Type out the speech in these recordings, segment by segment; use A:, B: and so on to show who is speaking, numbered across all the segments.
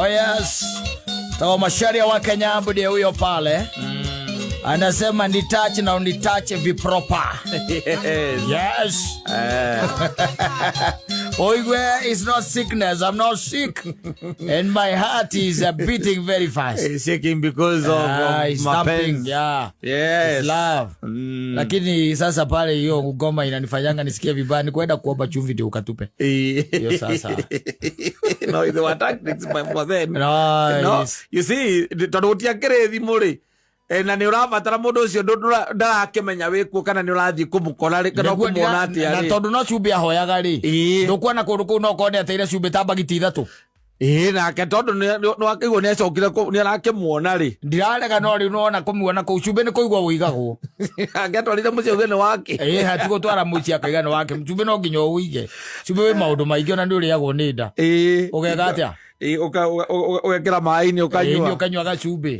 A: Oh yes. Tawa masharia wa Kenya ndiye huyo pale. Anasema nitache na unitache vipropa. Yes. Oigwe is not sickness. I'm not sick. And my heart is beating very fast.
B: It's shaking because of my pain.
A: Yeah.
B: Yes.
A: It's love. Lakini sasa pale hiyo ngoma inanifanyanga nisikie vibaya, ni kwenda kuomba chumvi ndio ukatupe. Hiyo sasa.
B: No, it was tactics for them.
A: No,
B: you see, todotia kerethi muri. Na ni urabatara mundu ucio ndarakimenya wiku kana ni urathii kumukora ri kana kumuona atia ri
A: na tondu no cumbi ahoyaga ri ndukuona kundu kuu no kone ateire cumbi ta bagiti 3
B: nake tondu no akigwo ni acokire ni arakimuona ri
A: ndirarega no ri nona kumuona ku cumbi ni kuigwa uigagwo
B: angetwarire mucio gene wake
A: hatigo twara mucio akaigana wake cumbi no nginya uige cumbi we maundu maingi ona ndi uriagwo ni nda ugega atia
B: ugekira mai-ini
A: ukanywa gacumbi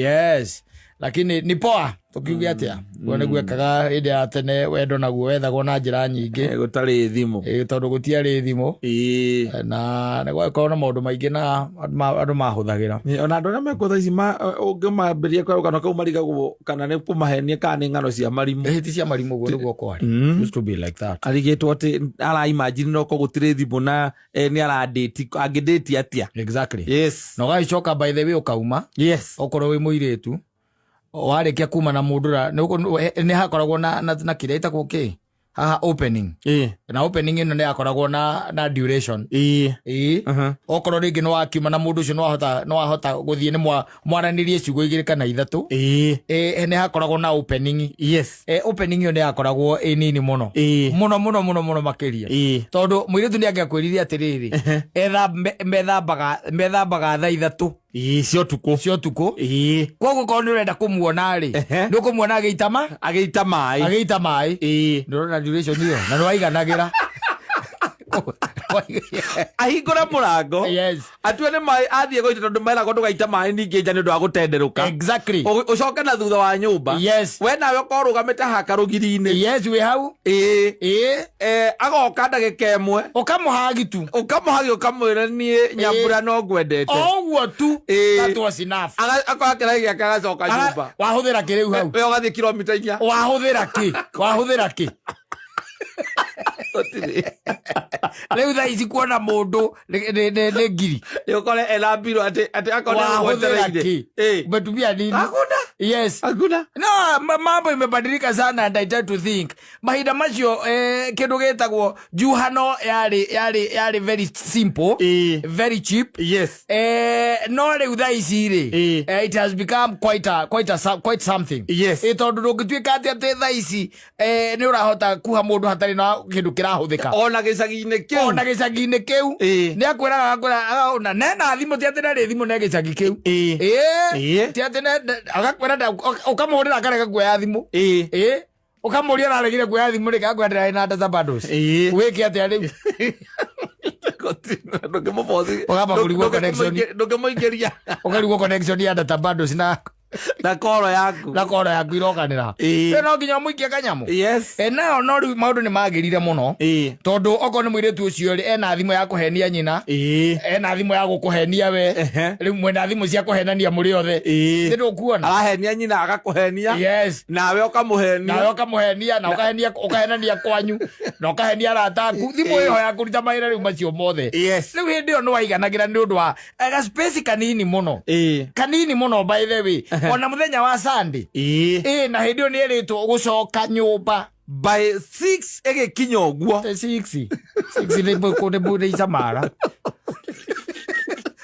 A: yes. Lakini ni poa tukiugia atia wone gwekaga hinde ya tene wendo naguo wethagwo na njira nyingi
B: gutari thimu
A: tondu gutiari thimu na negwa na maundu maingi na andu mahuthagira
B: ona andu na mekutha ici ungimambiria kwa kana kau marigagwo kana ni kumahenia kana ni ngano cia marimu
A: hiti cia marimu guo niguo kwari used to be like that
B: arigitwo ati ara imagine no ko gutire thimu na ni ara date agidate atia
A: exactly
B: yes
A: no gaicoka by the way ukauma
B: yes
A: okorwo wi muiretu warikia kuma na mudura ni hakoragwo na kireita kuki haha opening na opening ino ni hakoragwo na duration okorwo ringi no akiuma na mundu ucio no ahota guthie ni mwaranirie ciugo 2 kana 3 ni hakoragwo na opening
B: yes
A: opening ino ni hakoragwo nini muno muno makiria tondu muiretu ni angiakwiriria atiriri methambaga thaa 3
B: cio tuko
A: koguo ko ni urenda kumuona ri ni kumuona ageita mai ndorona duration hiyo na nwaiganagira
B: ahingura murango
A: yes
B: atue ni mai athie goita tondu maira go ndugaita mai ningi nja ni ndu agutenderuka
A: exactly
B: ucoke na thutha wa nyumba
A: yes
B: we nawe ko rugamite haka rugiri-ini
A: yes we hau
B: agoka ndagika imwe
A: ukamuhagitu
B: ukamwira nie nyambura no ngwendete
A: oguo tu that was enough
B: akora kirai giake agacoka nyumba
A: wahuthira ki riu hau
B: we ugathie kilomita 4
A: wahuthira ki leo thaa ici kuona mundu ni ngiri
B: yokole elambiro ati akona
A: wetereire umetumia nini
B: hakuna
A: yes
B: hakuna
A: no mambo imebadilika sana and I try to think mahinda macio kindu getagwo juhano yari very simple very cheap
B: yes
A: no leo thaa ici ri it has become quite something
B: yes
A: tondu ndungituika ati thaa ici ni urahota kuha mundu hatari na kindu kirahuthika
B: ona gicagi-ini kiu ni akwiraga ona nena thimu ti ati nari thimu ne gicagi kiu ti ati agakwira ukamuhurira akarega kuoya thimu ukamuria araregire kuoya thimu rika akwendera na data bundles wiki ati riu ukamuria connection ya data bundles na koro yaku
A: irokanira no nginya muikie kanyamu
B: yes
A: nayo no riu maundu ni magirire muno tondu oko ni muiretu ucio ri ena thimu ya kuhenia nyina ena thimu ya gukuhenia we riu mwena thimu cia kuhenania muri othe ndu kuona
B: arahenia nyina agakuhenia
A: yes
B: nawe ukamuhenia na ukahenania kwanyu na ukahenia rataku thimu iyo ya kuruta maira riu macio mothe riu hindi yo no waiganagira ni undu wa space kanini muno by the way ona muthenya wa Sunday na hindi ni eritwo gucoka nyumba by 6 egikinya uguo
A: 6 ni buku de bude isamara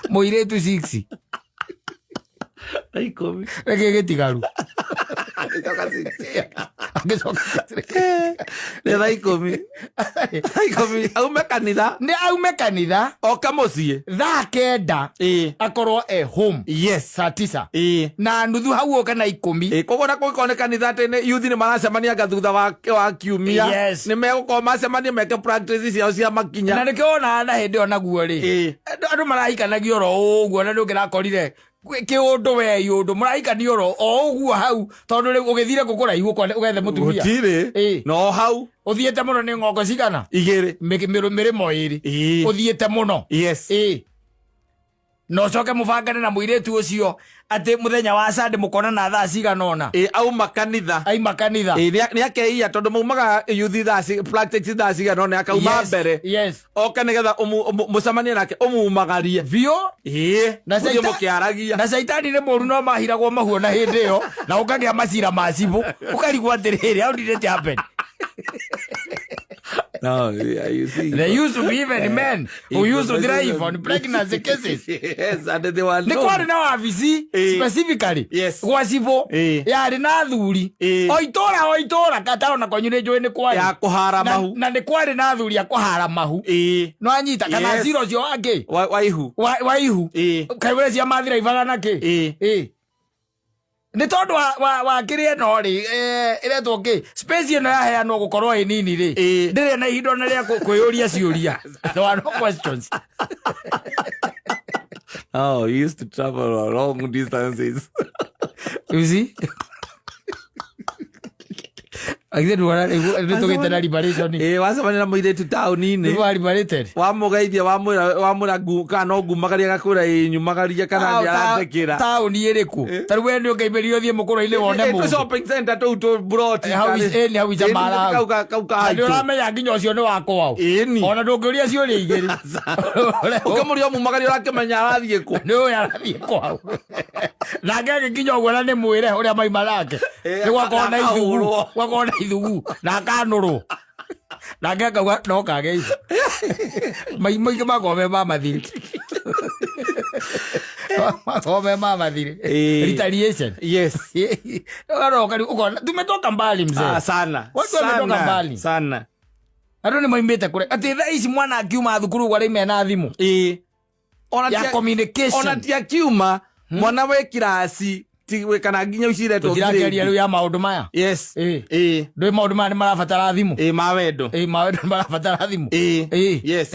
A: muiretu 6
B: aikomi
A: egegetigaru
B: nä ikomi
A: aume kanitha
B: oka muciĩ
A: thaa 9 akorwo home
B: yes
A: saa 9 na nuthu hau oka na 10
B: koguo na kũgĩkorwo nĩ kanitha atĩ youth nĩ maracemania gathutha wa kiumia nĩ megũkorwo macemania meke practice ciao cia makinya
A: na nĩkĩo ona na hĩndĩ ĩyo naguo rĩ andũ marahikanagia oro ũguo na nĩ ũngĩrakorire kiundu we yundu muraikani oro o uguo hau tondu ri ugithire gukuraihwo ugethe mutumia
B: gutire no hau
A: uthiete muno ni ng'ongo cigana
B: 2
A: mirimo 2 uthiete muno
B: yes no coke mubangane na muiretu ucio ati muthenya wa Sunday mukona na thaa ciganona
A: au makanitha ni akeia tondu mumaga youth thaa practice thaa ciganona akauma mbere oka nigetha mucamanie nake umumagarie
B: vio
A: na mukiaragia
B: na saitani ni muru no mahiragwo mahuona hindi yo na ukagia macira macibu ukarigwo atiriri how did it happen?
A: No, yeah, you see.
B: There used to be even men who used to drive on pregnancy cases.
A: Yes, and they were
B: known. Ni kwari na wavisi specifically.
A: Yes.
B: Gwasibo. Yari na thuri. Oitora katao na konyune joe ni kwari.
A: Ya kuhara mahu.
B: Na ni kwari na thuri ya kuhara mahu. No anyita kana zero cio wake.
A: Waihu.
B: Waihu. Kaiwele cia mathira ivaga nake. Ni tondu wa kirie no ri ire toke space ino ya hea no gukorwo i nini ri ndire na ihindo na ria kwiyuria ciuria there are no questions.
A: Oh, you used to travel long distances.
B: You see? Agithe duara nitugite na liberation
A: wacemania na muiretu tauni-ini
B: ni wa liberated
A: wamugeithia wamura kana ngumagaria gakura inyumagaria kana ndiarathekira
B: tauni iriku tari we ni ungeimerio thie mukuru-ini wone mu
A: shopping center tu brought
B: hau jamara
A: kauka
B: ndio ramenya nginya ucio ni wakwao ona ndungiuria ciuria igiri
A: ukamuria mumagaria urakimenya arathie ku
B: ni uyu arathie kwao na ngeke nginya uguo na ni mwire uria maima nake ni gwakona ithugu na kanuru na ngeka no kage maimai magome mamathiri retaliation.
A: Yes.
B: Tumetoka mbali mzee.
A: Sana.
B: Watu wametoka mbali
A: sana.
B: Ado ni maimbete kule ati thaisi mwana akiuma thukuru wale mena thimu ya communication
A: onatia kiuma mwana we kirasi tiwe kana nginya ucire to
B: ngirageria riu ya maundu maya.
A: Yes.
B: Ndoi maundu maya ni marabatara thimu
A: mawendo
B: marabatara thimu
A: yes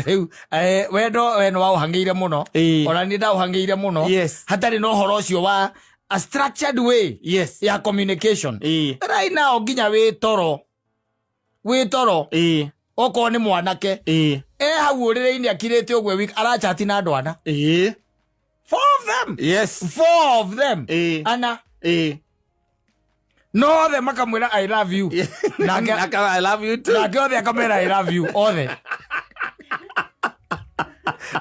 B: wendo wa uhangeire muno ona ni nda uhangeire muno hatari no horo ucio wa a structured way ya communication right now nginya we toro oko ni mwanake hau urire-ini akirite ogwe week arachati na ndwana 4 of them.
A: Yes.
B: 4 of them. Ana. No othe makamwira I love you.
A: I love you too.
B: Nake othe akamwira I love you. Othe.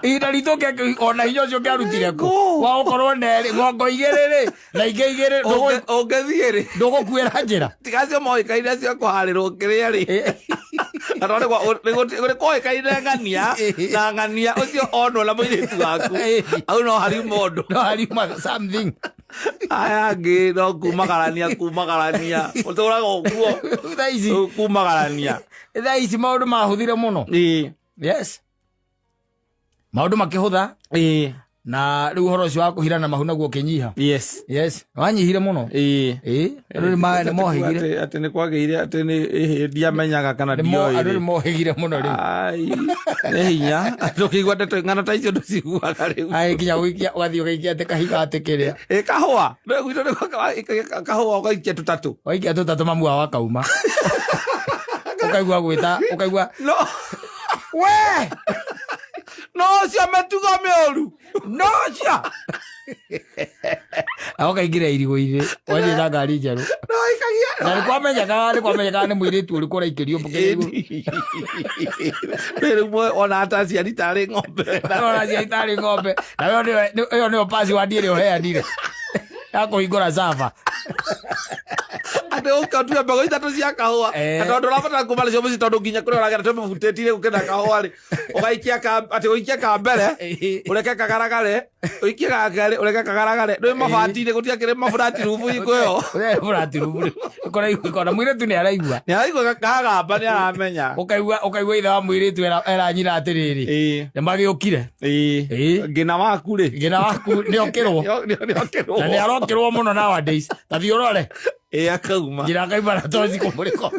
B: Ida ritoke ona hiyo cio ngarutire ku. Wa ukorwo neri ngongo igiriri na igiri
A: ongethiiri.
B: Ndugukwira njira.
A: Tigacio moikaine cio kuharirwo kiria ri. Arore kwa koi kaine ngania na ngania ucio ono la muiretu waku au no hari mondo
B: no hari something
A: aya ngi no kumagarania utora goguo
B: thaici
A: kumagarania
B: thaici maundu mahuthire muno yes maundu makihutha na riu horo ucio wa kuhirana mahu naguo kinyiha yes wanyihire muno riu ni mohigire
A: ati ni kwageire ati ni ndiamenyaga kana ndioi
B: riu ni mohigire muno riu
A: ai ni hinya tukigwa ndeto ng'ano ta icio ndiciguaga riu
B: ai kinya wikia wathio gaikia ati kahiga ati kiria
A: kahua riu gwito ni kahua ukaikia tutatu
B: waikia tutatu mamu wa kauma ukaigwa gwita ukaigwa
A: no
B: we
A: no cia metugo meoru
B: no cia aoka ingire irigo-ini wathi na ngari njeru
A: no ikagia
B: na ni kwamenyeka ni muiritu uri kuraikirio mbukiru
A: riu ona ataciari tari ng'ombe
B: na yo ni pasi wa ndire uheanire ya kuhingura sava
A: ate ukatuya mbago itatu cia kahua tondu urabatara kumara cio muci tondu nginya kuria uragera twe mubutitire gukena kahua ri uikia ka mbere ureke kagaragare uikie gakere ureke kagaragare ndui mabati-ini gutiakire mabati rufu ikoyo
B: mabati rufu kora muiritu ni araigua
A: kagamba ni aramenya
B: ukaigua ithe wa muiritu eranyira atiriri ni magiukire ngina waku ni okirwo na ni arokirwo muno nowadays tathi urore
A: akauma
B: njira akaima na tozi kumuriko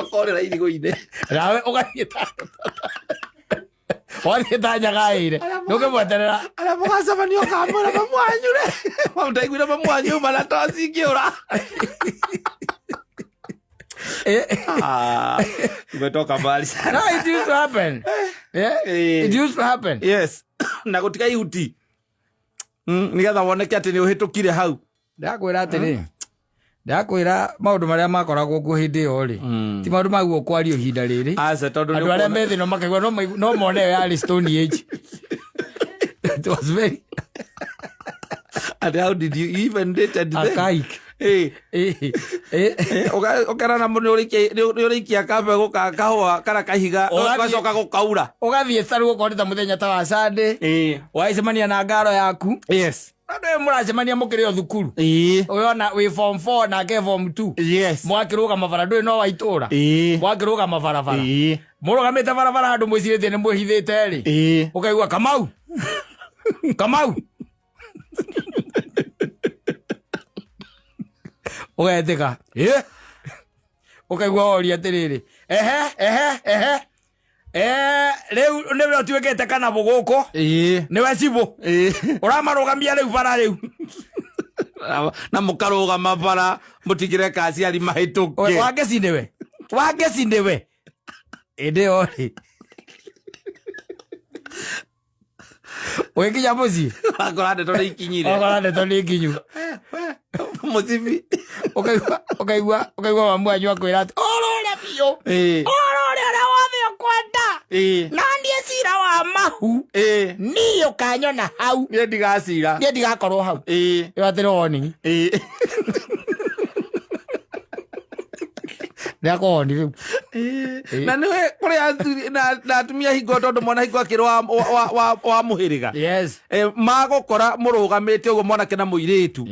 A: ukorera irigo-ini
B: nawe ugathieta wathieta nyagaire ndukimweterera
A: aria mugacemanio kamwira mamwanyu ri ndaiguire mamwanyu mana tozi ngiura
C: Umetoka mbali sana.
B: No, it used to happen. Yeah? It used to happen.
C: Yes. Na gutika ihuti. Nigetha woneke ati ni uhitukire hau.
B: Ndakwira atiri. Ndakwira maundu maria makoragwo ku hindi yo ri. Ti maundu maguo kwario hinda riri.
C: Asa tondu
B: andu aria methi no makaigwa no mone ya Stone Age. It was very.
C: And how did you even date them?
B: Archaic.
C: Okara na muno urikia kabe guka kahwa kana kahiga ugacoka gukaura
B: ugathie saru ukorita muthenya ta wa Sunday waicemania na ngaro yaku.
C: Yes.
B: Ando muracemania mukire thukuru uyona wi form 4 na ke form 2.
C: Yes.
B: Mwakiruga mabara ndui no waitura mwakiruga mabarabara murugamite barabara andu mwicirite ni mwihithite ri ukaigua Kamau Kamau ugetika ukaigua oria atiriri riu niwe tuikite kana buguko niwe cibu uramarugamia riu bara riu
C: na mukarugama bara mutigire kasi ari mahituke
B: wangeci niwe inde ori Wekinya muci
C: akorande to ni ikinyu musibi
B: ukaigua mamu anyu akwira ati orore biu orore ara wothe ukwenda na ndie cira wa mahu niyo kanyona hau
C: nie
B: ndigakorwo hau yo atire warning Ndakoni riu
C: na niwe kuri na atumia hingo tondu mwana hingo akiro wa muhiriga
B: yes
C: magukora murugamite ugo mwana kena muiritu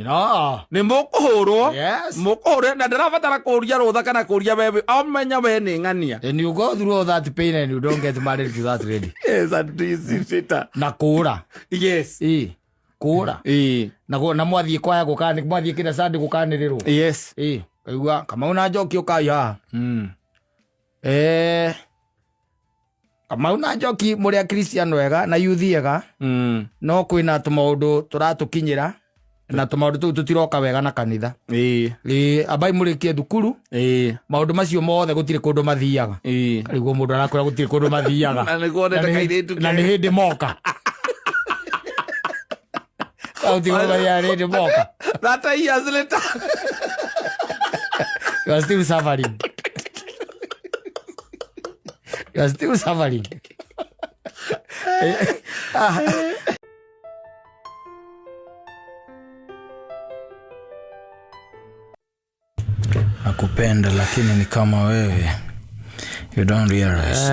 C: ni mukuhurwo mukuhurwo na ndarabatara kuria rutha kana kuria bebe amenya we ni ngania
B: and you go through all that pain and you don't get married to that lady.
C: Yes, and this is
B: na kura
C: yes
B: kura na mwathie kwaya gukani mwathie kina sandi gukanirirwo
C: yes
B: kaigua kama una njoki ukaya kama una njoki muri Christian wega na yuthi ega no kwina tumaundu turatukinyira na tumaundu tu tutiroka wega na kanitha abai murikie thukuru maundu macio mothe gutire kundu mathiaga karigwo mundu arakura gutire kundu mathiaga na ni hindi moka autigwa ya hindi moka
C: that years later
B: you are still suffering. You are still suffering. Nakupenda lakini ni kama wewe. You don't realize.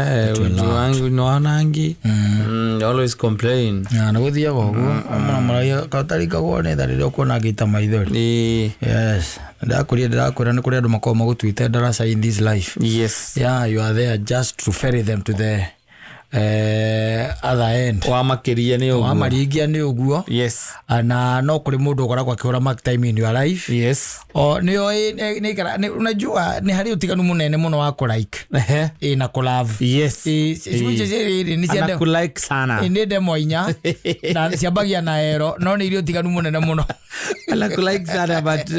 C: Wangu no anangi. Always complain.
B: Na guthia gogo. Amara katarika gone tharire ukona gita maithori. Yes. Ndakwira ni kuri andu makoma gutwite darasa in this life.
C: Yes.
B: Yeah, you are there just to ferry them to the other end.
C: Wamakiria ni uguo.
B: Wamarigia ni uguo.
C: Yes.
B: Na no kuri mundu ukoragwa akihura mark time in your life.
C: Yes.
B: Niyo unajua ni hari utiganu munene muno wa ku like. Na ku love.
C: Yes.
B: Ni
C: siende ku like sana.
B: Ni demo inya na siabagia na ero no ni iri utiganu munene muno.
C: Ala ku like sana but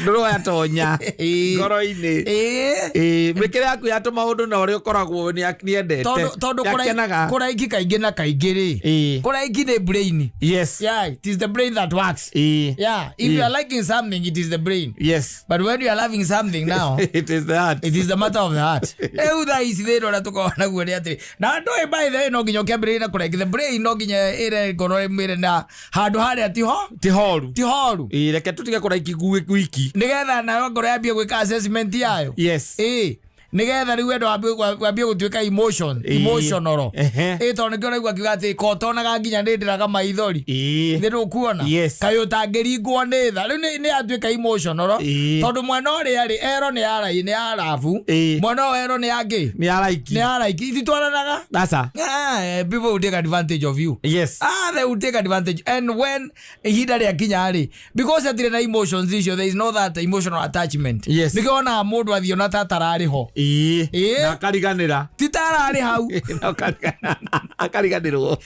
C: ndoro ya tonya. Ngoro-ini. Mekere aku ya to maundu na uri ukoragwo ni akniendete.
B: Todo kuraiki kaingi na kaingi ri kuraiki ni brain.
C: Yes.
B: Yeah, it is the brain that works. Yeah, if you are liking something it is the brain.
C: Yes.
B: But when you are loving something now
C: it is the heart.
B: It is the matter of the heart. Eudha isi thero na tukona guo atri na ndo e by the no ginyo ke brain na kuraiki the brain no ginya ire ngoro mire na handu haria ti horu
C: reke tutige kuraiki gwiki
B: nigetha na ngoro yambie gwika assessment yayo.
C: Yes.
B: Nigetha riu endo wambie gutwika emotional to nikio raigua kiuga ati kotonaga nginya ndindiraga maithori thiru kuona kayo tangiringwo ni tha riu ni atwika emotional tondu mwena uria ri ero ni arai ni arafu mwena o ero ni angi
C: ni araiki
B: ititwaranaga
C: asa
B: people will take advantage of you.
C: Yes.
B: They will take advantage and when hinda ria kinya ri because atire na emotions icio there is no that emotional attachment.
C: Yes.
B: Nikiona mundu athio na tatarari ho
C: na kariganira
B: titarari hau
C: na kariganirwo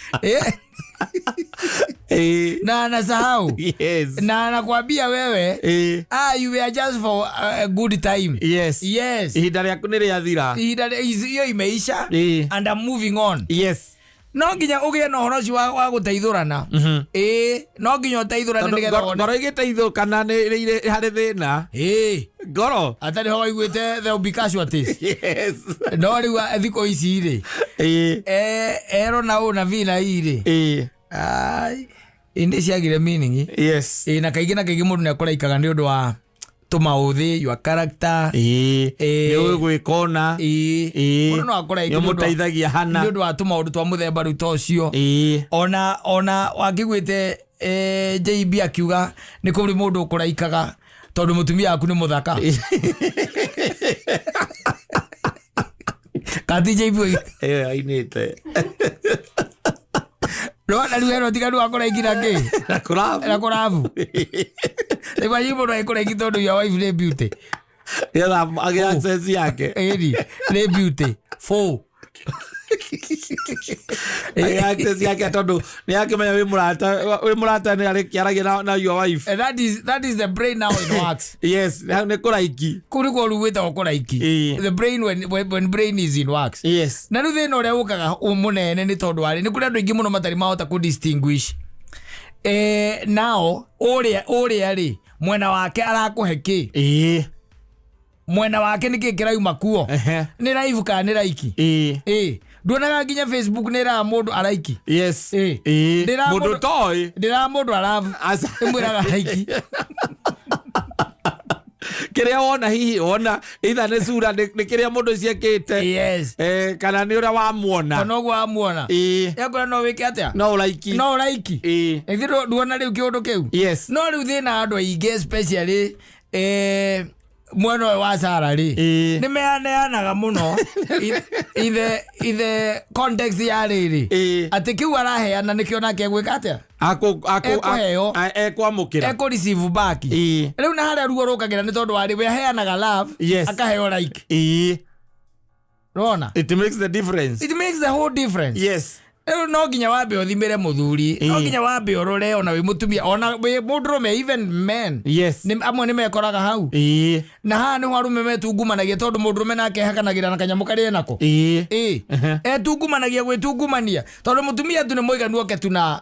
B: na anasahau.
C: Yes.
B: Na anakuambia wewe you were just for a good time.
C: Yes.
B: Yes.
C: Ihinda rĩaku nĩ rĩathira.
B: Hiyo imeisha and I'm moving on.
C: Yes.
B: No nginya ugie no horo wa guteithurana. No nginya uteithurana nigetha wone.
C: Ngoro igiteithũkana nĩ harĩ thĩna. Ngoro
B: atari ho waiguite there will be casualties.
C: Yes.
B: No riu thiko ici ri. Ero na una vina iri. Ai indi ciagire meaning.
C: Yes.
B: Na kaingĩ mundu nĩ akũraikaga nĩ ũndũ wa tumauthi your character
C: nĩ gwĩkona
B: mundu no akũraika
C: nĩ mũteithagia hana
B: nĩ ũndũ wa tumaundu twa muthemba rĩu tocio. Ona wangĩgwĩte JB akiuga nĩ kũrĩ mũndũ ũkũraikaga tondũ mũtumia waku nĩ mũthaka. Kati JB
C: ainĩte
B: no na riu tiga ndu akũraikira kĩ
C: na kũrabu
B: Eba yibo no ekũraiki tondũ your wife nĩ beauty.
C: Age access yake
B: nĩ beauty 4
C: access yake tondu ni akimenya wi murata ni ari kiaragia na your wife.
B: And that is the brain now it works.
C: Yes, ni kuraiki
B: kuri ko ruweta kuraiki. The brain when brain is in works.
C: Yes.
B: Na ruthe no ria ukaga umunene ni tondu wari ni kuri andu ingi muno matari mahota ku distinguish. Now oria ri mwena wake arakuhe ki. Mwena wake niki kirauma kuo. Ni live ka ni like. Nduonaga nginya Facebook ni ra mundu araiki.
C: Yes. Mundu toy.
B: Ndira mundu aravu. Imwiraga like.
C: Kiria wona hihi wona either ne sura ni kiria mundu ciekite.
B: Yes.
C: Kana ni ura wa muona.
B: Kana gwa muona. Yakora no wike atia.
C: No like.
B: No like. Ethiro nduona riu kiundu kiu. Yes. No riu thina andu aige especially mweno wa Sara ri ni meaneanaga muno ithe context ya riri ati kiu araheana nikio nake gwika atia
C: ekwamukira
B: receive back riu na haria ruo rukagira ni tondu wari we aheanaga love akaheo like rona
C: it makes the difference.
B: It makes the whole difference.
C: Yes.
B: No nginya wambe uthimire muthuri no nginya wambe urore ona wi mutumia ona wi mundurume even men.
C: Yes.
B: Ni amwe ni mekoraga hau na ha ni warume metungumanagia tondu mundurume nake hakanagira na kanyamu kari enako tungumanagia gwitungumania tondu mutumia tu ni muiganu oke tu na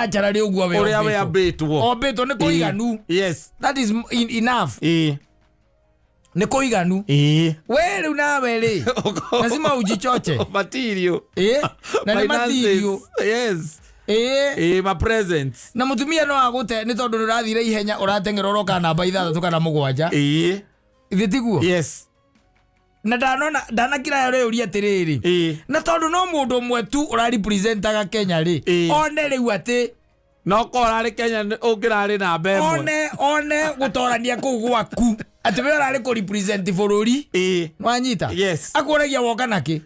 B: charari uguo we
C: uria we abitwo
B: ni kuiganu.
C: Yes.
B: That is enough. Ni kuiganu we riu nawe ri lazima ujichoche
C: material
B: na ni material.
C: Yes. My presence
B: na mutumia no agute ni tondu urathire ihenya uratengera uroka namba 6 kana 7 ithitiguo.
C: Yes.
B: Na dana kira yore uri atiriri na tondu no mundu mwe tu ura representaga Kenya ri one riu ati
C: no korari Kenya ungirari na mbemwe
B: one gutorania ku gwaku ati we urari ku represent bururi nwanyita.
C: Yes.
B: Akoragia woka naki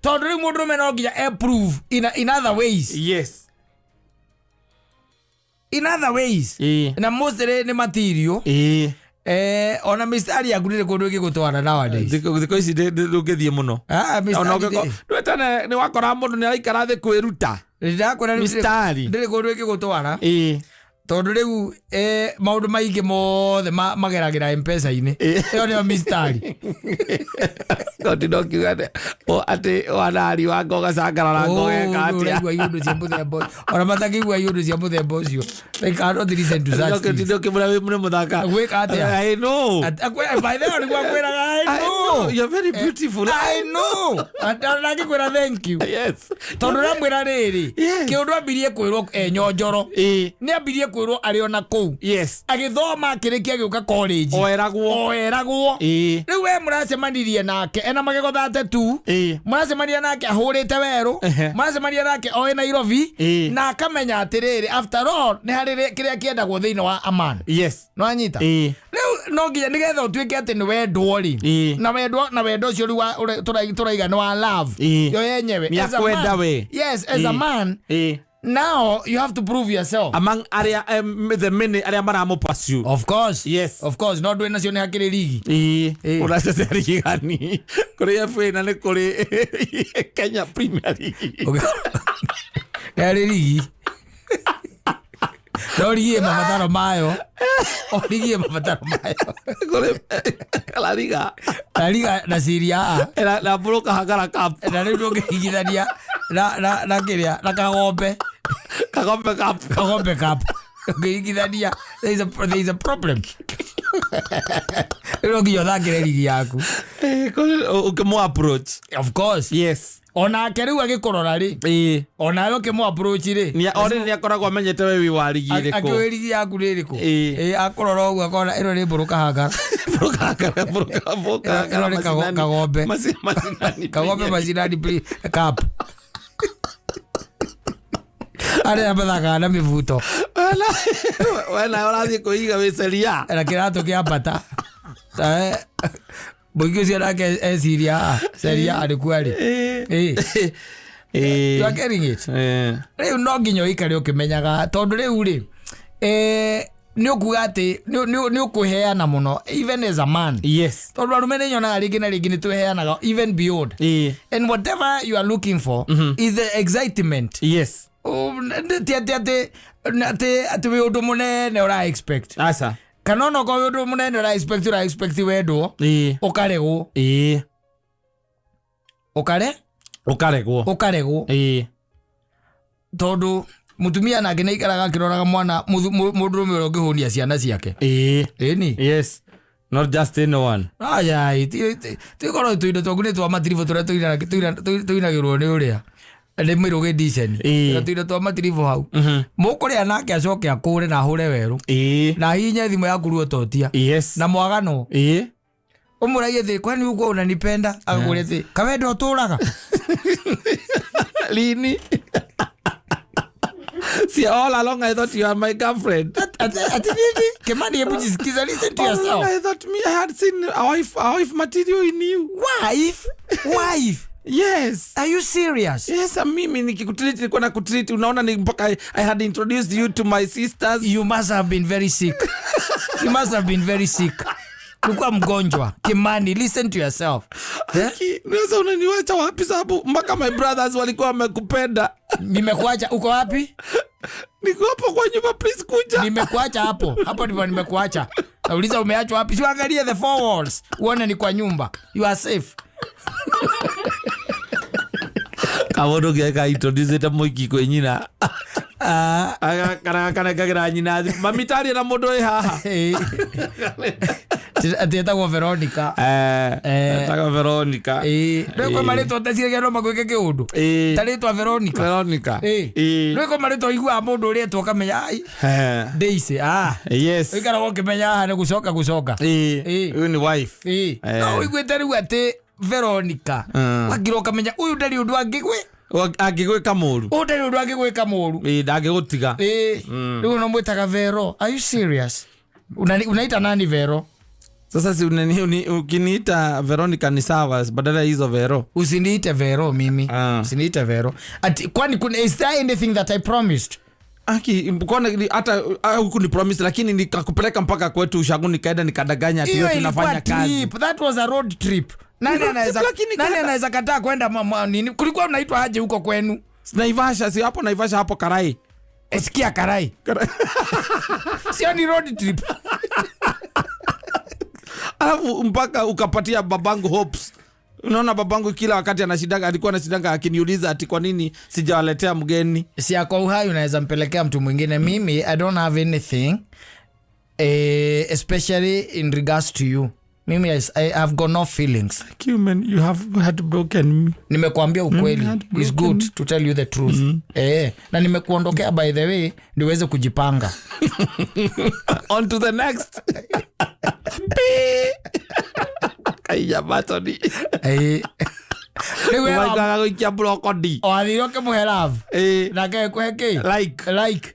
B: tondu riu mundu no nginya approve in other ways.
C: Yes.
B: In other ways na mostly ni material. Ona mistari ya gurire kundu gigutwara nowadays.
C: Thiko ici ndungithie muno.
B: Mistari
C: ni wakora mundu ni araikara thi kwiruta. Mistari
B: ndire kundu gigutwara tondu riu maundu maingi mothe mageragira M-Pesa-ini iyo niyo mistari.
C: Kotindokiuga ati wanari wa ngoga sangarara ngogeka atia
B: yundu cia muthemba ona matakigua yundu cia muthemba ucio they cannot listen to such things.
C: Kotindokiuga we mune muthaka
B: gwika atia.
C: I know.
B: By the way ni kwakwiraga I know
C: you're very beautiful.
B: I know atana ngikwira thank you.
C: Yes.
B: Tondu ramwira riri kiundu ambirie kwirwo nyonjoro ni ambirie kwirwo ari ona ku.
C: Yes.
B: Agithoma akirikia giuka college oeragwo riu we muracemanirie nake ena magegotha tu muracemania nake ahurite weru muracemania nake oe Nairobi na akamenya atiriri after all ni hari kiria kiendagwo thiini wa aman.
C: Yes.
B: No anyita riu no nginya nigetha utuike ati ni wendo ri na wendo ucio riu turaiga ni wa love yo yenyewe
C: as a man.
B: Yes, as a man. Now you have to prove yourself
C: among area the many area maramu pursue.
B: Of course.
C: Yes.
B: Of course. No do nacio ni hakiri ligi.
C: Unasema ligi gani? Kuri FA na ni kuri Kenya Premier League.
B: Okay. Ligi. Origie mabataro mayo. Origie mabataro mayo.
C: La liga
B: na Syria.
C: La broka hagara cup.
B: Na ndio ngigithania na kiria na kagombe. Kagombe cup. Ngigithania. There is a problem. Ndio thakire ligi yaku.
C: Ukemo approach.
B: Of course.
C: Yes.
B: Ona keriu agikorora ri. Ona yo kemo approach ri.
C: Ni akoragwo amenyete wewe wa ligi iri ko.
B: Akiwe ligi yaku ri ko. Akorora ugu akora iro ri buruka hanga. Buruka. Iro ri kagombe. Masinani. Kagombe masinani cup. Are abathaka na mivuto.
C: Wena urathi kuiga wiceria.
B: Era kirato kia bata. Boigio cia ke Syria alikwari. You are getting it. Riu no nginyo ikare ukimenyaga tondu riu ri ni ukuga ati ni ukuheana muno even as a man.
C: Yes.
B: Tondu arume ni nyona ringi na ringi ni tuheanaga even beyond. And whatever you are looking for is the excitement.
C: Yes.
B: Ati we undu munene ura expect.
C: Asa.
B: Kanono ko undu munene ura expect wendo. Ukarego. Ukarego. Tondu mutumia nake na ikaraga kiroraga mwana mundurume uro ngihunia ciana ciake. Ni.
C: Yes. Not just anyone.
B: Tikoro tuindo twaku twa matirivo turia tuinagirwo ni uria. Ende miroge decent. Tuindo twa matirivo hau. Mukuria nake acoke akure na hure weru. Na hinya thimu yaku ruo totia.
C: Yes.
B: Na mwagano. Umuragie thi kwani uko unanipenda akagure thi kawendo turaga.
C: Lini? See, all along I thought you are my girlfriend.
B: Kemani hebu jisikiza, listen to yourself.
C: I thought I had seen a wife material in you.
B: Wife?
C: Yes.
B: Are you serious?
C: Yes, mimi nikikutreat nilikuwa na kutreat, unaona ni mpaka I had introduced you to my sisters.
B: You must have been very sick. Ulikuwa mgonjwa. Kimani, listen to yourself.
C: Unaweza unaniwacha wapi sababu mpaka my brothers walikuwa wamekupenda.
B: Nimekuacha uko wapi?
C: Niko hapo kwa nyumba, please kuja.
B: Nimekuacha hapo. Hapo ndipo nimekuacha. Nauliza umeachwa wapi? Siangalie the four walls. Uone ni kwa nyumba. You are safe.
C: Kawodo geka introduce ta moiki kwa nyina. Kana kagira nyina. Mamitari na mundu haha.
B: Ateta Veronica.
C: Ateta Veronica.
B: Ndiko marito tacirege no magwike kiundu. Taritwa Veronica. Ndiko marito igua mundu uri etwo kamenya ai. Daisy.
C: Yes.
B: Ikara gokimenya ha ne gucoka.
C: Uyu ni wife.
B: No igwete riu ati Veronica. Wakiro kamenya uyu ndari undu angigwe.
C: Angigwika muru.
B: Ndari undu angigwika muru.
C: Ndagigutiga.
B: Riu no mwitaga Vero. Are you serious? Unaita nani Vero?
C: Sasa si ukiniita Veronica ni sawa, badala hizo Vero.
B: Usiniite Vero mimi. Usiniite Vero. Kwani is there anything that I promised?
C: Mbona hata hukuni promise lakini nikakupeleka mpaka kwetu ushagu nikaenda nikadanganya ati yote tunafanya kazi.
B: That was a road trip. Nani anaweza kataa kwenda nini? Kulikuwa mnaitwa aje huko kwenu?
C: Naivasha, si hapo Naivasha hapo Karai.
B: Sikia Karai. Sio ni road trip.
C: Alafu mpaka ukapatia babangu hopes. Unaona babangu kila wakati alikuwa anashidanga akiniuliza ati kwa nini sijawaletea mgeni.
B: Si yako uhai unaweza mpelekea mtu mwingine. Mimi I don't have anything especially in regards to you. Mimi I have got no feelings.
C: Like you man, you have had broken me.
B: Nimekuambia ukweli. It's good to tell you the truth. Na nimekuondokea by the way ndio uweze kujipanga.
C: On to the next. Kaya batoni.
B: Niwe
C: wakaga guikia brokodi.
B: Wathiro ke muhe love. Na ke kuheke. Like.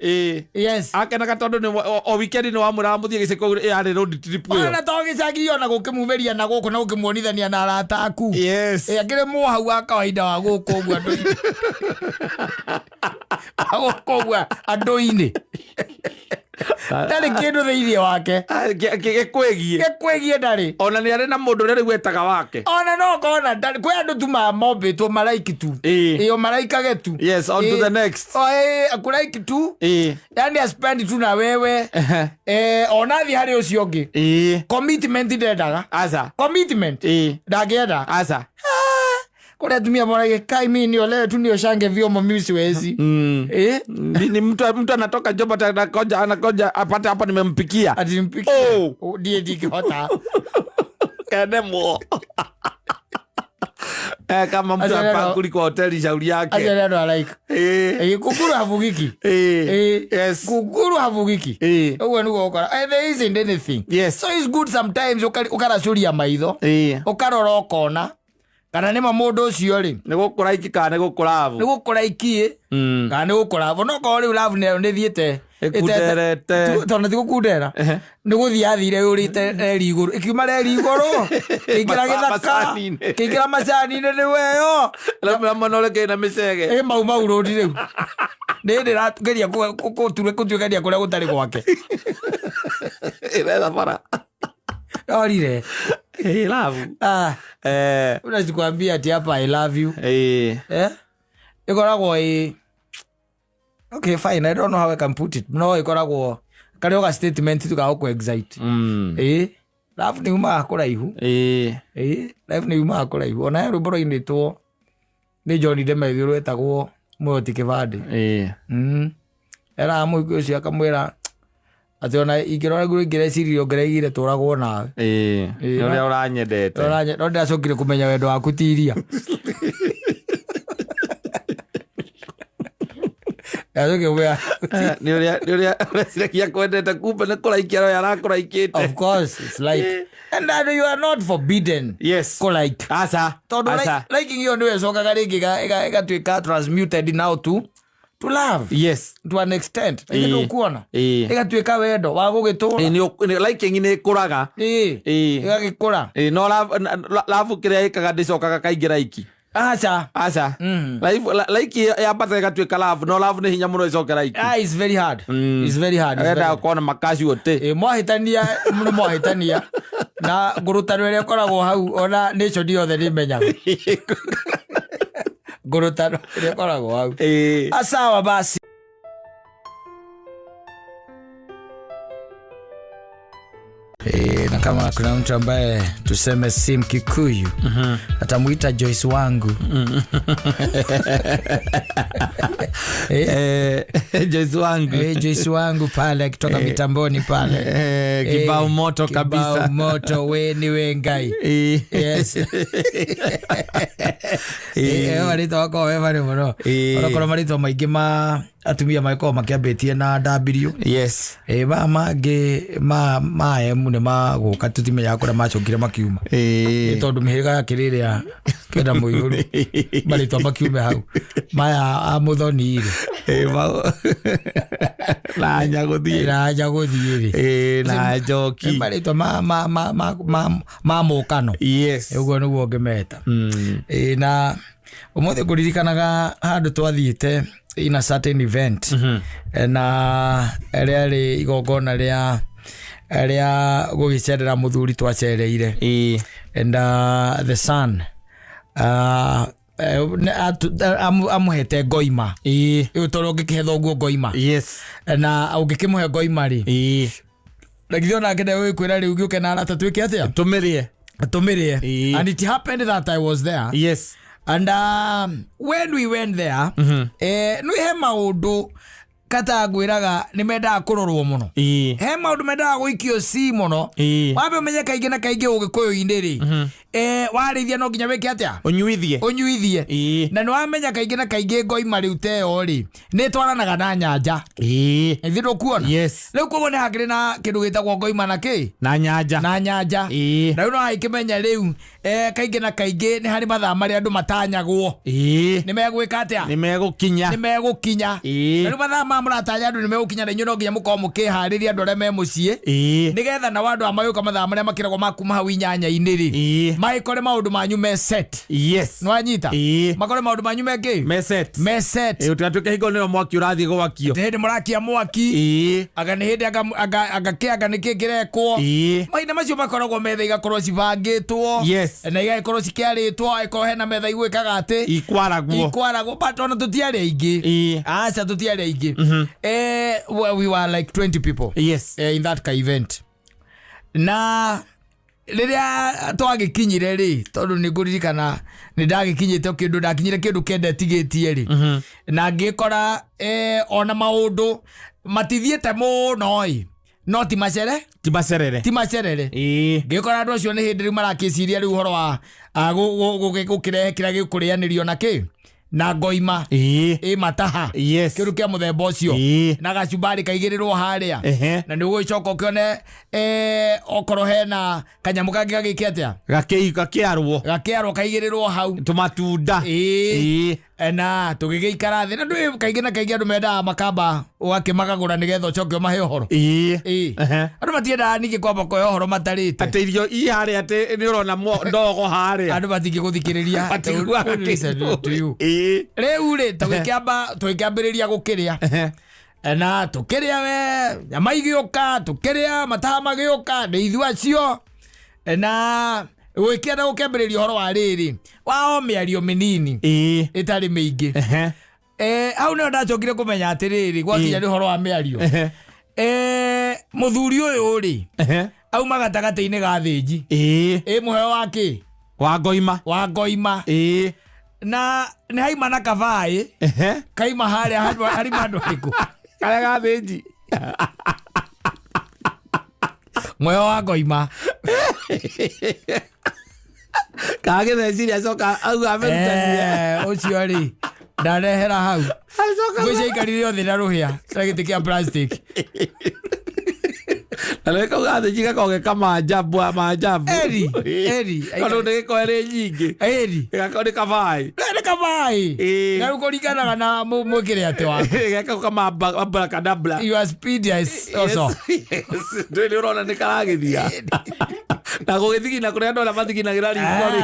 B: Yes.
C: Akena gatondo ni o weekend ni wa muramuthie giceko ari road trip yo.
B: Ona to gicagio na gukimumeria na guku na gukimuonithania na arata aku.
C: Yes.
B: Akire mu hau wa kawaida wa guku ugu andu. Guku ugu andu-ini. Ndari kindu thiini wake. Gekwegie ndari.
C: Ona ni ari na mundu ri gwetaga wake.
B: Ona no kona ndari kwe andu tu mamombitwo malaiki tu. Iyo malaika getu.
C: Yes, on to the next.
B: Akulaiki tu. Yani aspendi tu na wewe. Ona thi hari ucio ngi. Commitment ndendaga.
C: Asa.
B: Commitment. Ndagienda.
C: Asa.
B: Kore tumia mwana kai mimi nio leo tu nio shange vyomo mimi siwezi.
C: Ni mtu anatoka job anakoja apate hapa nimempikia.
B: Ati nimpikia. Die dikihota.
C: Kademo. Kama mtu apakuli kwa hoteli shauri yake.
B: Aja ndo alaika. Kunguru havugiki.
C: Yes.
B: Kunguru havugiki. Uwe nuko ukara. There isn't anything.
C: Yes.
B: So it's good sometimes ukara shuri ya maitho. Ukarora ukona. Kana nima mundu ucio ri.
C: Ni gukuraiki kana ni gukuravu.
B: Ni gukuraiki. Kana ni gukuravu. No ko ri uravu ne thiete.
C: Ekuderete.
B: Tona ti gukudera. Ni guthia athire urite reri iguru. Ikiuma reri iguru. Igira githaka. Kigira macani ni weyo.
C: La manole ke na misege.
B: Mau rodi riu. Ndiri ratugeria kutugeria kuria gutari gwake.
C: Ira para.
B: Orire.
C: I love.
B: Unazikwambia ati hapa I love you. Ikoragwo okay, fine. I don't know how I can put it. No, ikoragwo kari oga statement tuka ku excite. Love ni uma akuraihu. Love ni uma akuraihu. Ona ruboro initwo ni John Demethio rwetagwo Mwoti Kivande. Era amuiku ucio akamwira ati ona ingirora guru ngirecirio ngereigire turagwo nawe.
C: Uria uranyendete.
B: No ndacokire kumenya wendo waku tiria. Azoke wea.
C: Ni uria ureciria kwendete kumbe ne kuraikia ro yara kuraikite.
B: Of course, it's like and you are not forbidden.
C: Yes.
B: Like
C: Asa.
B: Liking you ndio soka ringi ga transmuted now to love.
C: Yes.
B: To an extent. Ndio kuona. Igatuika wendo wa gugitura.
C: Ni liking ni kuraga.
B: Igagikura.
C: No love kire ikaga ndicokaga kaingira iki. Asa. Like ya pata igatuika love. No love ni hinya muno icokera iki.
B: It's very hard. It's very hard.
C: Enda kuona makashi wote.
B: Mwahitania muno mwahitania. Na ngurutano ire koragwo hau ona nation diothe ni menyaga. Ngurutano ire koragwo hau. Asawa basi. Na kama kuna mtu ambaye tuseme si Mkikuyu atamuita Joyce wangu.
C: Joyce wangu.
B: Joyce wangu pale akitoka mitamboni pale.
C: Kibao moto kabisa.
B: Kibao moto weni wengai. Yes. Marito wako wewe mno. Ona marito maingĩ ma atumia maiko makiambetie na W.
C: Yes.
B: Mangĩ ma emu ne maguka tutimenya kura macokire makiuma. Tondu mihiriga yakiriria kenda muiguru marito makiume hau. Maya amuthoni ire.
C: Na nyaguthie.
B: Na
C: njoki.
B: Marito ma mukano.
C: Yes.
B: Uguo niguo ngimeta. Na umuthi kuririkanaga handu twathiite in a certain event. Na ria igongona ria gugicerera muthuri twacereire. And the son amuhete ngoima. Toro ngikihetha uguo ngoima.
C: Yes.
B: Na ungikimuhe ngoima ri. Lakini ona ngenda wikwira ri ugiuke na arata twike atia tumirie. And it happened that I was there.
C: Yes.
B: And when we went there, nui he maundu Kata ngwiraga ni mendaga kurorwo muno. He maundu mendaga guikio si muno. Wambe umenye kaingi na kaingi ugikuyu-ini ri. Warithia no nginya wike atia? Unyuithie. Na no wamenya kaingi na kaingi ngoima riu teo ri ni twaranaga na nyanja. Ithiro kuona.
C: Yes.
B: Riu koguo ni hakiri na kindu gitagwo ngoima na ki?
C: Na nyanja.
B: Na no aikimenya riu kaingi na kaingi ni hari mathaa mari andu matanyagwo. Ni megwika atia?
C: Ni megukinya.
B: Na riu mathaa mũratanya andũ nĩmegũkinya na inyuĩ no nginya mũkorwo mũkĩharĩria andũ arĩa me mũciĩ nĩgetha na andũ a mayũka mathaa marĩa makĩragwo makuma hau inyanya-inĩ rĩ magĩkore maũndũ manyu me set nĩwanyita makore maũndũ manyu mekĩ me set
C: ũtigatuĩke hingo nĩyo mwaki ũrathiĩ gwakio
B: hĩndĩ mũrakia mwaki aga nĩ hĩndĩ agakĩanga nĩkĩ kĩrekwo mahinda macio makoragwo metha igakorwo cibangĩtwo na igagĩkorwo cikĩarĩtwo agĩkorwo hena metha igwĩkaga atĩ ikwaragwo but ona tũtiarĩ aingĩ aca tũtiarĩ aingĩ we were like 20 people in that event na rĩrĩa twagĩkinyire rĩ tondũ nĩngũririkana nĩndagĩkinyĩte kĩndũ ndakinyire kĩndũ kendetigĩtie rĩ na ngĩkora ona maũndũ matithiĩte mũno no ti macerere ngĩkora andũ acio nĩ hĩndĩ rĩu marakĩciria rĩu ũhoro wa gũkĩrehe kĩrĩa gĩkũrĩanĩrio na kĩ na ngoima mataha kĩrũ kĩa mũthemba ũcio na gacumbari kaigĩrĩrwo harĩa na nĩũgũgĩcoka ũkĩone okorwo hena kanyamũ kangĩ gagĩke atĩa gakĩarwo kaigĩrĩrwo hau
C: tũmatunda
B: na tũgĩgĩikara thĩ na kaingĩ na kaingĩ andũ mendaga makamba ũgakĩmagagũra nĩgetha ũcoke ũmahe ũhoro andũ matiendaga ningĩ kwamba kũhe ũhoro matarĩte
C: atĩ irio harĩa atĩ nĩ ũrona ndogo harĩa
B: andũ matingĩgũthikĩrĩria rĩu rĩ tũgĩkĩambĩrĩria gũkĩrĩa na tũkĩrĩa we nyama igĩũka tũkĩrĩa mataha magĩũka nĩ ithuĩ acio na gwĩkĩenda gũkĩambĩrĩria ũhoro wa rĩrĩ wao mĩario mĩnini ĩtarĩ mĩingĩ hau nĩyo ndacokire kũmenya atĩrĩrĩ gwakinya nĩ ũhoro wa mĩario mũthuri ũyũ rĩ auma gatagatĩ-inĩ ga thĩnji mũheo wa kĩ wa ngoima na nĩ haima na kabaĩ kaima harĩa harima andũ arĩkũ
C: karĩa ga thĩnji
B: muoyo wa ngoima
C: kagĩtheciria acoka auga amĩrutania
B: ũcio rĩ ndarehera hau ngwĩcia ikarire othe na rũhĩa na gĩtĩ kĩa plastic
C: na rĩu kauga thĩnji gakorwo gĩkamanjambu
B: eri
C: tondũ nĩgĩkorwo ĩrĩ nyingĩ gĩgakorwo nĩ kabaĩ
B: na rĩu kũringanaga na mwĩkĩre atĩ waku
C: gĩgakorwo kamabrakadabra
B: your speed is also
C: ndũĩ nĩ ũrona nĩ karagĩthia na gũgĩthigina kũrĩa andũ arĩa mathiginagĩra riko rĩ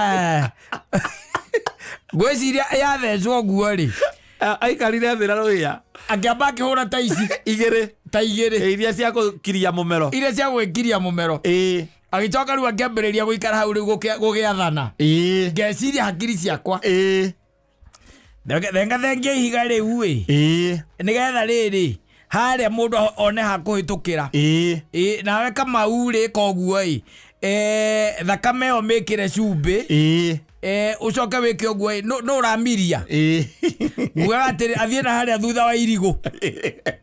B: ngwĩciria yathecwo nguo rĩ
C: aikarire thĩ na rũhĩa
B: akĩamba akĩhũra ta ici
C: igĩrĩ iria cia gũkiria mũmero
B: agĩcoka rĩu akĩambĩrĩria gũikara hau rĩu gũgĩathana ngeciria hakiri ciakwa thengathengia ihiga rĩu nĩgetha rĩrĩ harĩa mũndũ one hakũhĩtũkĩra nawe Kamau rĩ koguo thakame ĩyo mĩkĩre cumbĩ ucoke wĩke ũguo no ũramiria ugaga atĩrĩ athiĩ na harĩa thutha wa irigũ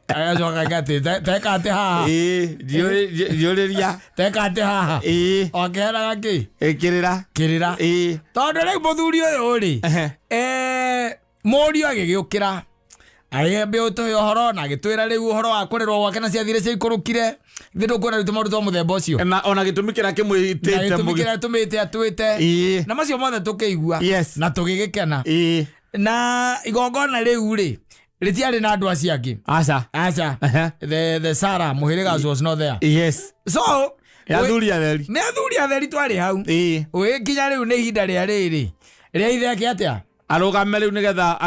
B: agacoka atĩ teka atĩ haha
C: ndiũrĩria
B: teka atĩ haha okeheraga kĩ kĩrĩra tondũ rĩu mũthuri ũyũ rĩ mũriũ agĩgĩũkĩra agĩambia ũtũhe ũhoro na agĩtwĩra rĩu ũhoro wa kũrerwo gwake na ciathire ciaikũrũkire ithuĩ ndũkwenda rĩu maũndũ twa mũthemba ũcio
C: ona gĩtũmi kĩrĩa
B: kĩmũtũmĩte atwĩte na macio mothe tũkĩigua na tũgĩgĩkena na igongona rĩu rĩ rĩtiarĩ na andũ acio angĩ aca the Sarah mũhĩrĩga was not there so
C: nĩ
B: athuri atheri twarĩ hau ũgĩkinya rĩu nĩ ihinda rĩa rĩrĩ rĩa ithe ake atĩa
C: arũgame rĩu nĩgetha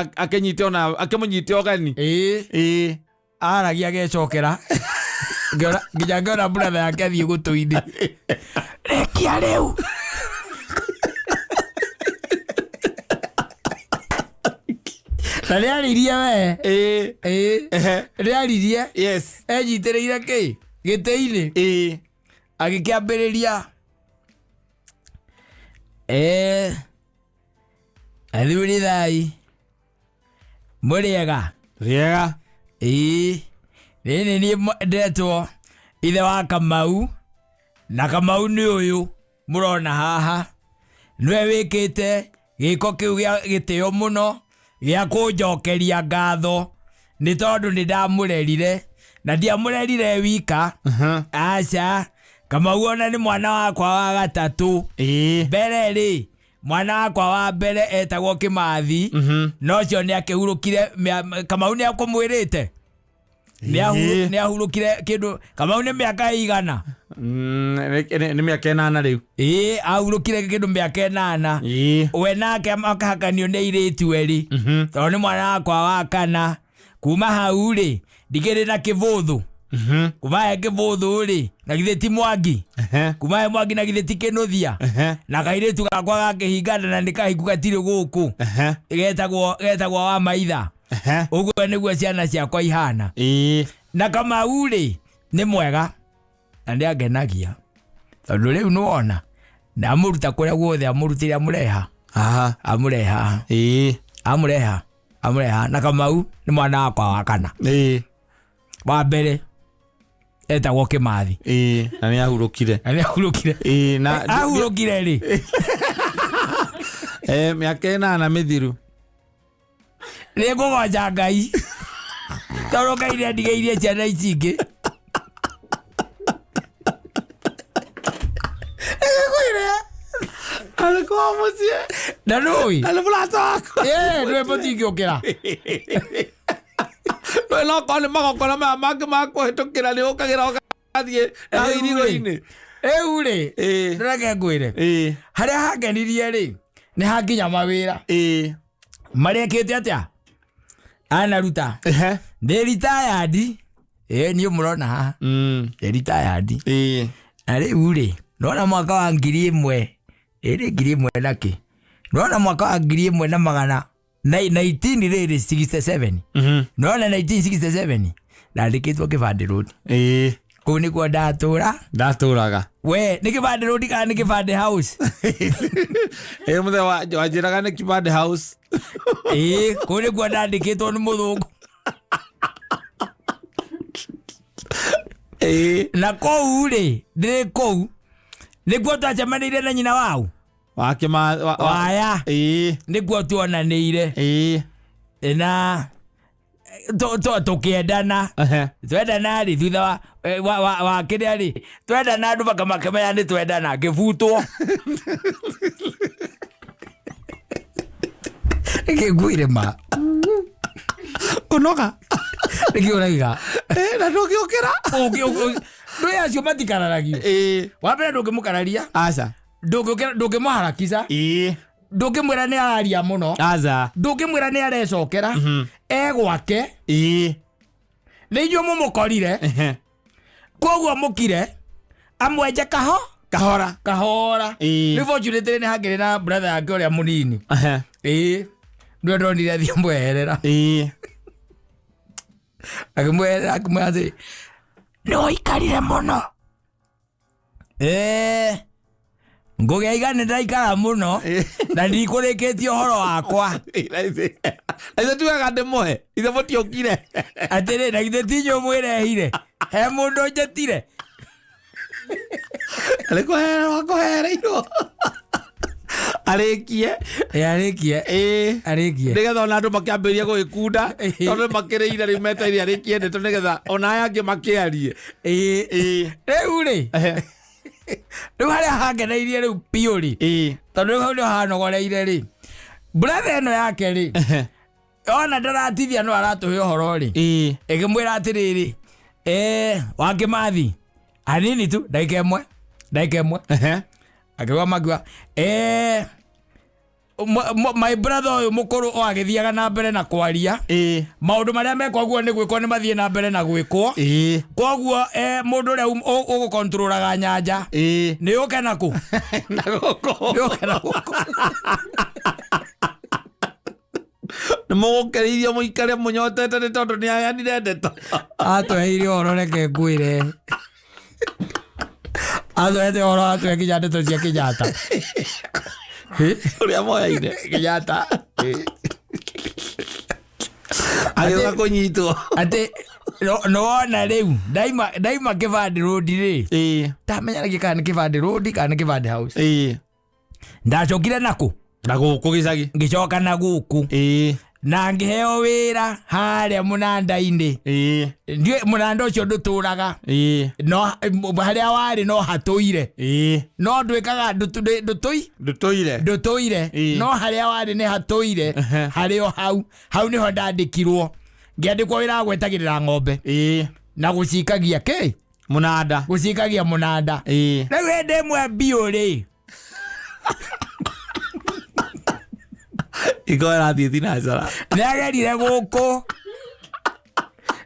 C: akĩmũnyite ũgeni
B: aragia agecokera nginya ngĩona brother yake athiĩ gũtũ-inĩ rekia rĩu na nĩaririe we nĩaririe enyitĩrĩire kĩ gĩtĩ-inĩ agĩkĩambĩrĩria athuri thai mũrĩega nĩnĩ niĩ ndetwo ithe wa Kamau na Kamau nĩ ũyũ mũrona haha nĩwe wĩkĩte gĩko kĩu gĩa gĩtĩo mũno gĩa kũnjokeria ngatho nĩ tondũ nĩ ndamũrerire na ndiamũrerire wika aca Kamau ona nĩ mwana wakwa wa gatatũ mbere rĩ mwana wakwa wa mbere etagwo Kĩmathi no cio nĩ akĩhurũkire Kamau nĩ akũmwĩrĩte Ni ahurukire kindu kama ni miaka igana.
C: Ni miaka 8 riu.
B: Ahurukire kindu miaka 8. We nake makahakanio ni iritu eri. Tondu ni mwana wakwa wa kana. Kuma hau ri ndigiri na kivuthu. Kuma kivuthu ri na githe ti Mwangi. Kuma Mwangi na githe ti Kinuthia. Na kairitu gakwa gakihingana na nikahiku gatiri guku. Getagwo wa maitha. Uguo niguo ciana ciakwa ihana. Na kama uri ni mwega na ndi agenagia. Tondu riu nuona na amuruta kuria guothe amurutire amureha. Amureha. Amureha na Kamau ni mwana wakwa wa kana. Wa mbere etagwo Kimathi.
C: Na ni ahurukire.
B: Na ahurukire ri.
C: Miaka 8 mithiru.
B: Ni ngugoja Ngai. Tondu Ngai ni andigeirie ciana ici ingi.
C: Alikuwa mucie.
B: Na nui.
C: Alifulata.
B: Nwe mutingi ukira.
C: No kone magokona mako hetukira ni ukagira ukathie na irigo-ini.
B: Uri. Ndoreke ngwire. Haria hangenirie ri ni hanginya mawira. Marekete atia? Anaruta. Ndi retired. Ni murona ha. Retired. Na riu ri nona mwaka wa 1000. Ere 1000 naki. Nona mwaka wa 1000 na magana 1967. Nona 1967 ndandikitwo Kibande Road. Kuu nikuo ndaturaga. We ni Kibande Road kana ni Kibande House?
C: Muthe wajiraga ni Kibande House.
B: Kuu nikuo ndandikitwo ni muthungu. Na kou ri ndiri kou niguo twacemaniire na nyina wau waya niguo tuonaniire na tukiendana twendana ri thutha wa kiria ri twendana andu bakamakemenya ni twendana ngibutwo ngiguire ma
C: unoga
B: ngiuraiga
C: na ndugiukira
B: ndu yacio matikararagio wambere ndungimukararia
C: aca
B: ndungimuharakisha ndungimwira ni araria muno
C: aca
B: ndungimwira ni arecokera gwake ni inyuo mumukorire koguo mukire amwenje kahora ni fortunately ni hangire na brother yake uria munini ndio ndonire thie mweherera akimwera no ikarire muno ngugia igane ndaikara muno na ndikurikitie uhoro wakwa
C: aizo tuaga ndimwe ithe mutiokire
B: atiri na githe tinyo mwirehire he mundu njetire
C: alikuhereirwo arikie nigetha ona andu makiambiria gugikunda tondu makireire riu meteire arikie ndeto nigetha ona aya angi makiarie
B: riu ri riu haria hangeneirie riu piu ri tondu riu hau nio hanogoreire ri brother ino yake ri ona ndaratithia no aratuhe uhoro ri ikimwira atiriri wa Kimathi anini tu ndagika imwe akiwa magwa my brother uyu mukuru o agithiaga na mbere na kwaria maundu maria mekwa guo ni gwikwo ni mathie na mbere na gwikwo koguo mundu ria ugu controlaga nyanja ni uke naku
C: na goko nimugukeririo muikare munyotete ni tondu ni ayanire ndeto
B: atweire oro reke ngwire atwete oro atwekinya ndeto cia Kenyatta
C: uria moyaine
B: Kenyatta
C: agioka kunyitwo
B: ati no ona riu daima Kibande Road ri tamenya kana Kibande Road kana Kibande House ndacokire naku
C: na guku gicagi
B: ngicoka na guku na ngiheo wira haria munanda-ini ndiye munanda ucio nduturaga no haria wari no hatuire no ndwikaga ndutuire no haria wari ni hatuire hario hau niho ndandikirwo ngiandikwo wira gwetagirira ng'ombe na gucikagia ki
C: munada
B: gucikagia munada na wende mwe biore
C: igora thithi na zara
B: nagerire guku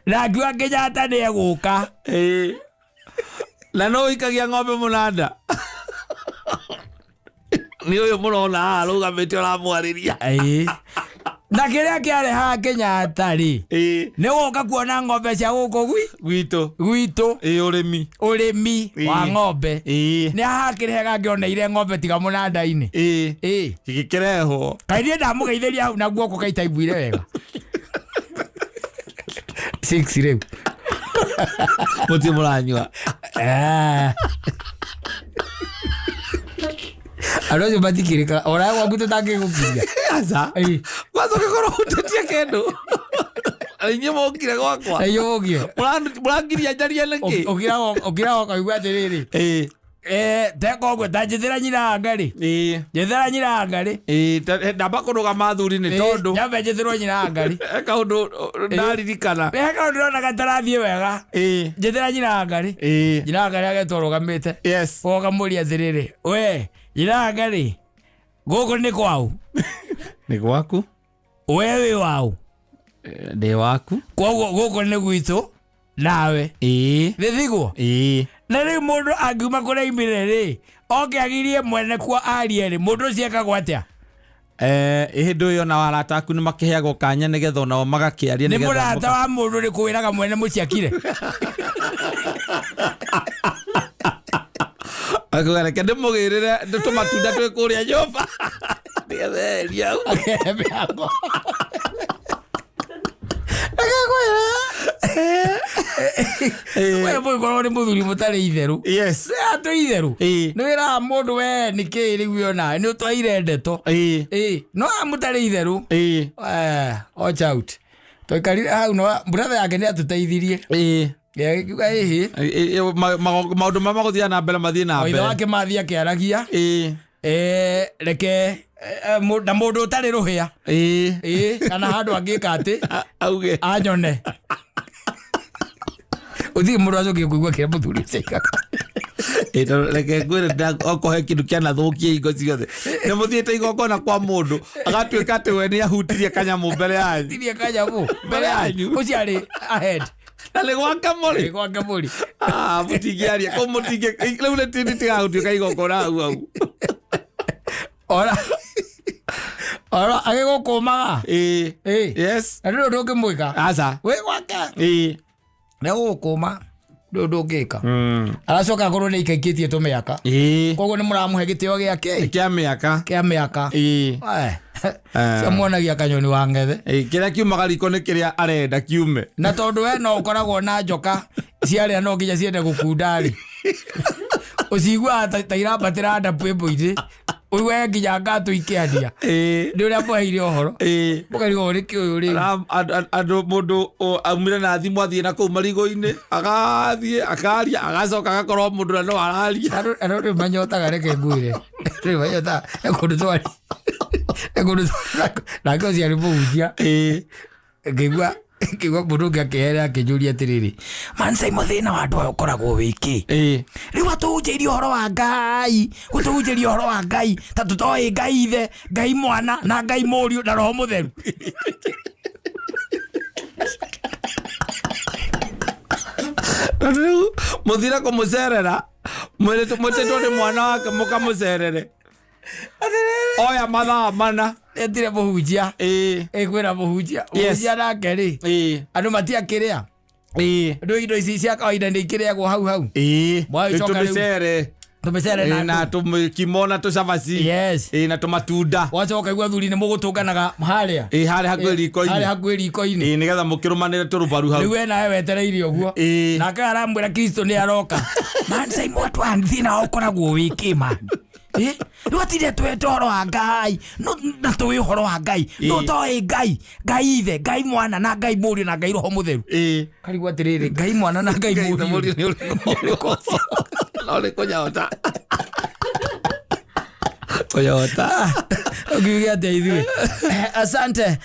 B: na ngiwa Kenyatta ni eguka
C: na no ikagia ng'ombe munada ni uyu murona arugamite uramwariria
B: na kiria kiare ha Kenyatta ri ni woka kuona ng'ombe cia guku
C: gwitu
B: urimi wa ng'ombe ni hakirega ngioneire ng'ombe tiga munanda-ini
C: gikireho
B: kaithie ndamugeithiria hau na guoko kaitaiguire wega 6 riu
C: muti muranyua
B: Arojo batikirika ora wagu tutangigukiria
C: asa wazoke koro utetie kendo ainye mokire gwakwa
B: ayo ogie
C: murangiria njaria niki
B: okira kaigua atiriri teko gwe tajithira nyina ngari jethera nyina ngari
C: ndamba kuruga mathuri ni tondu
B: nyambe jethirwo nyina ngari
C: eka undu ndaririkana
B: eka undu na gatarathie wega jethera nyina ngari nyina ngari agetwo rugamite oga muri atiriri we nyina ngari guku ni kwau
C: ni gwaku
B: wewe wau
C: ndi waku
B: koguo guku ni gwitu nawe thithiguo na riu mundu angiuma kuraimire ri oke agirie mwene kwa arie ri mundu ciekagwo atia
C: hindu iyo na warata aku ni makiheagwo kanya nigetha onao magakiaria
B: ni murata wa mundu ri kuwiraga mwene muciakire
C: akugana kende mugirire tumatunda twi kuria nyumba ndigetheria
B: wewe boy korwo ni muthuri mutari itheru atu itheru ni wira mundu we niki riu yona ni utwaire ndeto no mutari itheru watch out toikarire hau no brother yake ni atuteithirie kiuga
C: maundu mama guthia na mbere mathie na mbere
B: ithe wake mathia akiaragia reke na mundu utari ruhia kana handu angika ati
C: auge
B: anyone uthi mundu acokie kuigua kiria muthuri ucaikaga
C: reke ngwire okohe kindu kiana thukie ingo ciothe ni muthiite igongona kwa mundu agatuika ati we ni ahutirie kanyamu mbere yanyu
B: tirie kanyamu mbere yanyu uciari ahead
C: na le gwaka muri mutingiaria ko mutingi riu le tindi tigagutuika igongona au
B: ora agigukumaga
C: yes
B: ndio ndungimwika
C: asa
B: we gwaka negukuma ndio ndungika aracoka korwo ni ikaikitie tumiaka koguo ni muramuhe gitio giake kia miaka muonagia kanyoni wa ngethe
C: kiria kiumaga riko ni kiria arenda kiume
B: na tondu we no ukoragwo na njoka ciaria no nginya ciende gukundari ucigua ta irambatira nda pwimbo-ini uwe nginya ngatu ikiaria ndi uria mweheire uhoro mukarigo riki uyu ri
C: andu mundu aumire na thimu athie na kuu marigo-ini agathie akaria agacoka agakorwo mundu no araria
B: ri manyotaga reke ngwire ri manyota ekundu twari nake uciari muhunjia kigwa mundu ngi akihera akijuria atiriri Mansaimo thina wa andu aya ukoragwo wiki riu atuhunjirie uhoro wa Ngai gutuhunjirie uhoro wa Ngai ta tutoi Ngai ithe Ngai mwana na Ngai muriu na roho mutheru
C: riu muthire kumucerera mwititwo ni mwana wake mukamucerere oya mathaa mana
B: etire muhunjia kwira muhunjia nake ri andu matiakiria ndu indo ici cia kawaida ni ikiriagwo hau tumicere
C: na tumikimona tucabaci na tumatunda
B: wacoka igua thuri ni mugutunganaga haria hakuhi riko-ini
C: nigetha mukirumanire turubaru hau
B: riu nawe wetereire uguo nake aramwira Kristo ni aroka Mansaimo atwani thina ukoragwo wiki man riu atire twete uhoro wa Ngai na tuwi uhoro wa Ngai no toi Ngai ithe Ngai mwana na Ngai muriu na Ngai roho mutheru karigwa atiriri Ngai mwana na Ngai muriu
C: ni uri kunyota
B: Toyota. Ukiugia atia ithuĩ. Asante.